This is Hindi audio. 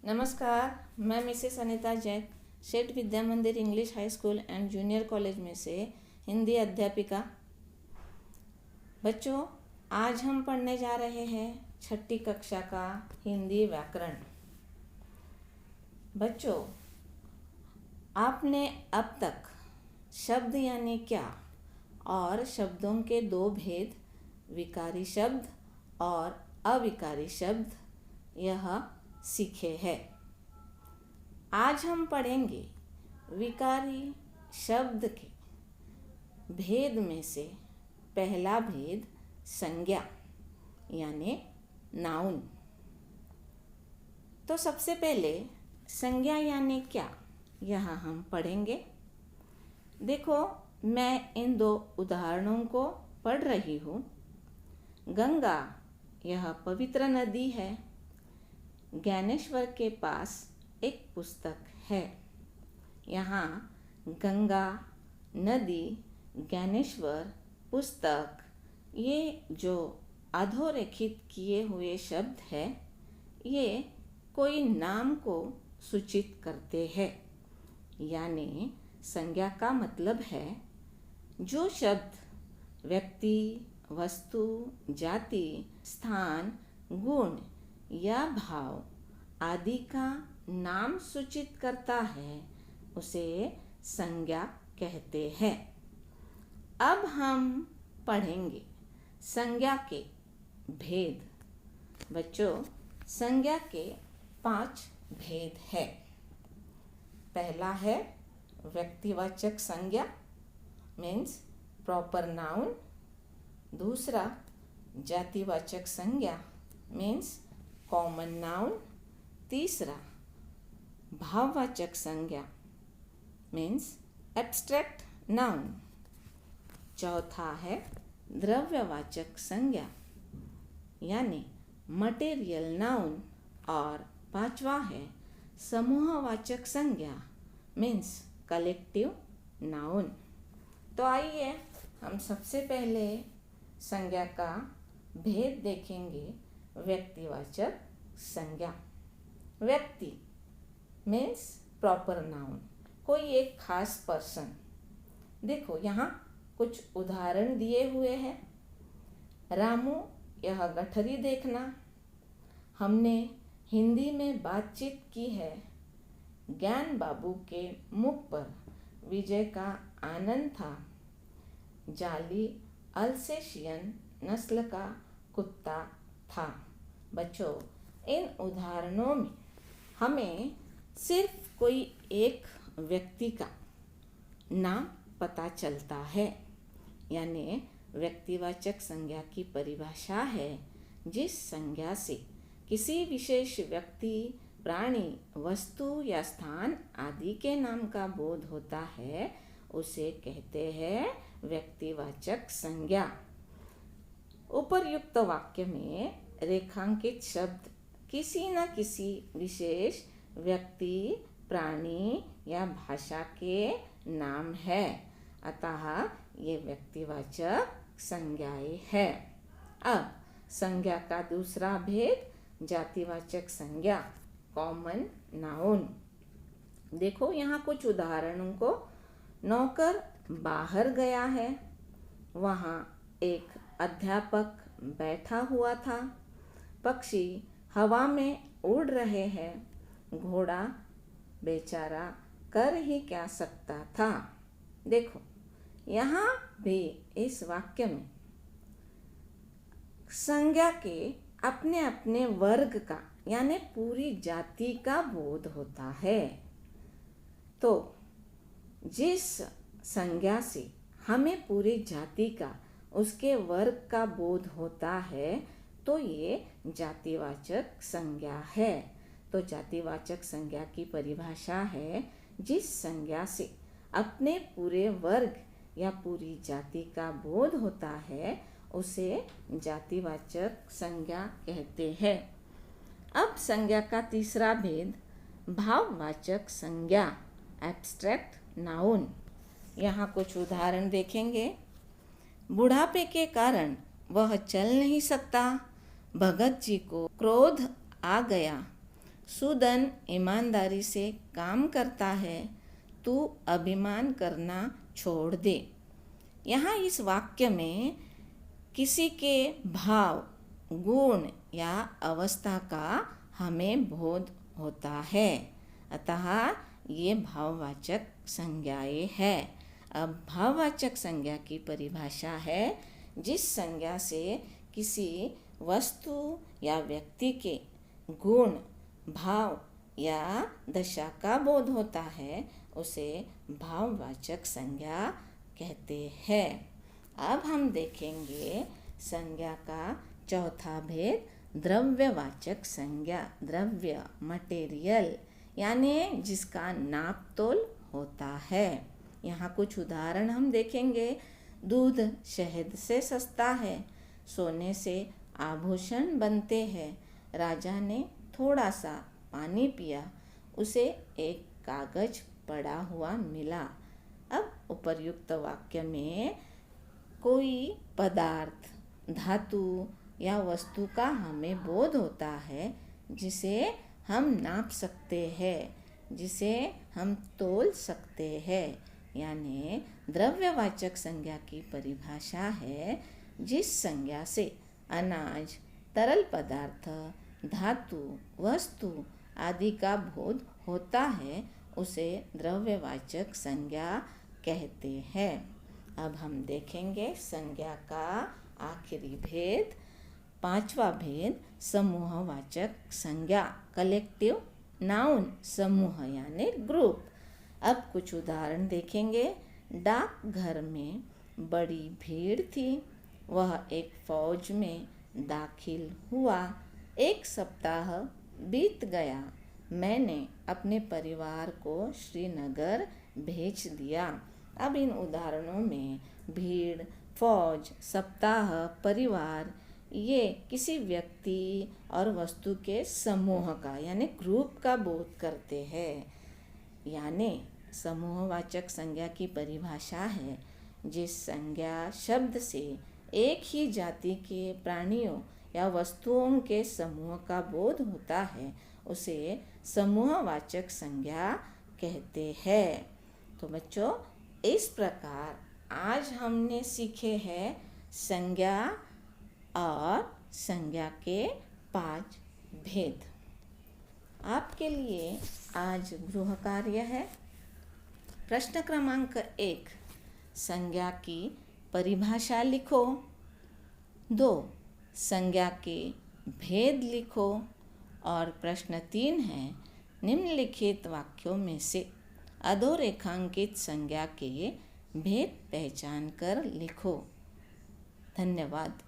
नमस्कार, मैं मिसेस अनीता जैन, शेठ विद्या मंदिर English high school and junior college में से हिंदी अध्यापिका। बच्चों, आज हम पढ़ने जा रहे हैं छठी कक्षा का हिंदी व्याकरण। बच्चों, आपने अब तक शब्द यानी क्या और शब्दों के दो भेद, विकारी शब्द और अविकारी शब्द, यह सीखे हैं। आज हम पढ़ेंगे विकारी शब्द के भेद में से पहला भेद संज्ञा यानी नाउन। तो सबसे पहले संज्ञा यानी क्या, यह हम पढ़ेंगे। देखो, मैं इन दो उदाहरणों को पढ़ रही हूँ। गंगा यह पवित्र नदी है। ज्ञानेश्वर के पास एक पुस्तक है। यहाँ गंगा, नदी, ज्ञानेश्वर, पुस्तक, ये जो अधोरेखित किए हुए शब्द है, ये कोई नाम को सूचित करते हैं। यानी संज्ञा का मतलब है जो शब्द व्यक्ति, वस्तु, जाति, स्थान, गुण या भाव आदि का नाम सूचित करता है, उसे संज्ञा कहते हैं। अब हम पढ़ेंगे संज्ञा के भेद। बच्चों, संज्ञा के 5 भेद है। पहला है व्यक्तिवाचक संज्ञा मीन्स प्रॉपर नाउन। दूसरा जातिवाचक संज्ञा मीन्स कॉमन नाउन। तीसरा भाववाचक संज्ञा मीन्स एब्स्ट्रैक्ट नाउन। चौथा है द्रव्यवाचक संज्ञा यानी मटेरियल नाउन। और पांचवा है समूहवाचक संज्ञा मीन्स कलेक्टिव नाउन। तो आइए हम सबसे पहले संज्ञा का भेद देखेंगे। व्यक्तिवाचक संज्ञा। व्यक्ति मीन्स प्रॉपर नाउन, कोई एक खास पर्सन। देखो, यहाँ कुछ उदाहरण दिए हुए हैं। रामू यह गठरी देखना। हमने हिंदी में बातचीत की है। ज्ञान बाबू के मुख पर विजय का आनंद था। जाली अल्सेशियन नस्ल का कुत्ता था। बच्चों, इन उदाहरणों में हमें सिर्फ कोई एक व्यक्ति का नाम पता चलता है। यानी व्यक्तिवाचक संज्ञा की परिभाषा है जिस संज्ञा से किसी विशेष व्यक्ति, प्राणी, वस्तु या स्थान आदि के नाम का बोध होता है, उसे कहते हैं व्यक्तिवाचक संज्ञा। उपर्युक्त वाक्य में रेखांकित शब्द किसी न किसी विशेष व्यक्ति, प्राणी या भाषा के नाम है, अतः ये व्यक्तिवाचक संज्ञाएं है। अब संज्ञा का दूसरा भेद जातिवाचक संज्ञा कॉमन नाउन। देखो, यहाँ कुछ उदाहरणों को। नौकर बाहर गया है। वहाँ एक अध्यापक बैठा हुआ था। पक्षी हवा में उड़ रहे हैं। घोड़ा बेचारा कर ही क्या सकता था। देखो, यहाँ भी इस वाक्य में संज्ञा के अपने अपने वर्ग का यानी पूरी जाति का बोध होता है। तो जिस संज्ञा से हमें पूरी जाति का, उसके वर्ग का बोध होता है, तो ये जातिवाचक संज्ञा है। तो जातिवाचक संज्ञा की परिभाषा है जिस संज्ञा से अपने पूरे वर्ग या पूरी जाति का बोध होता है, उसे जातिवाचक संज्ञा कहते हैं। अब संज्ञा का तीसरा भेद भाववाचक संज्ञा एब्स्ट्रैक्ट नाउन। यहाँ कुछ उदाहरण देखेंगे। बुढ़ापे के कारण वह चल नहीं सकता। भगत जी को क्रोध आ गया। सुदन ईमानदारी से काम करता है, तू अभिमान करना छोड़ दे। यहाँ इस वाक्य में किसी के भाव, गुण या अवस्था का हमें बोध होता है, अतः ये भाववाचक संज्ञाएं है। अब भाववाचक संज्ञा की परिभाषा है जिस संज्ञा से किसी वस्तु या व्यक्ति के गुण, भाव या दशा का बोध होता है उसे भाववाचक संज्ञा कहते हैं। अब हम देखेंगे संज्ञा का चौथा भेद, द्रव्यवाचक संज्ञा। द्रव्य, मटेरियल, यानी जिसका नाप तोल होता है। यहाँ कुछ उदाहरण हम देखेंगे। दूध शहद से सस्ता है, सोने से आभूषण बनते हैं। राजा ने थोड़ा सा पानी पिया, उसे एक कागज पड़ा हुआ मिला। अब उपर्युक्त वाक्य में कोई पदार्थ, धातु या वस्तु का हमें बोध होता है जिसे हम नाप सकते हैं, जिसे हम तोल सकते हैं। यानी द्रव्यवाचक संज्ञा की परिभाषा है जिस संज्ञा से अनाज, तरल पदार्थ, धातु, वस्तु आदि का बोध होता है उसे द्रव्यवाचक संज्ञा कहते हैं। अब हम देखेंगे संज्ञा का आखिरी भेद, पांचवा भेद, समूहवाचक संज्ञा। कलेक्टिव नाउन, समूह यानी ग्रुप। अब कुछ उदाहरण देखेंगे। डाकघर में बड़ी भीड़ थी, वह एक फौज में दाखिल हुआ। एक सप्ताह बीत गया, मैंने अपने परिवार को श्रीनगर भेज दिया। अब इन उदाहरणों में भीड़, फौज, सप्ताह, परिवार ये किसी व्यक्ति और वस्तु के समूह का यानी ग्रुप का बोध करते हैं। यानी समूहवाचक संज्ञा की परिभाषा है जिस संज्ञा शब्द से एक ही जाति के प्राणियों या वस्तुओं के समूह का बोध होता है उसे समूहवाचक संज्ञा कहते हैं। तो बच्चों, इस प्रकार आज हमने सीखे हैं संज्ञा और संज्ञा के 5 भेद। आपके लिए आज गृह कार्य है। प्रश्न क्रमांक 1, संज्ञा की परिभाषा लिखो। 2, संज्ञा के भेद लिखो। और प्रश्न 3 है, निम्नलिखित वाक्यों में से अधोरेखांकित संज्ञा के भेद पहचान कर लिखो। धन्यवाद।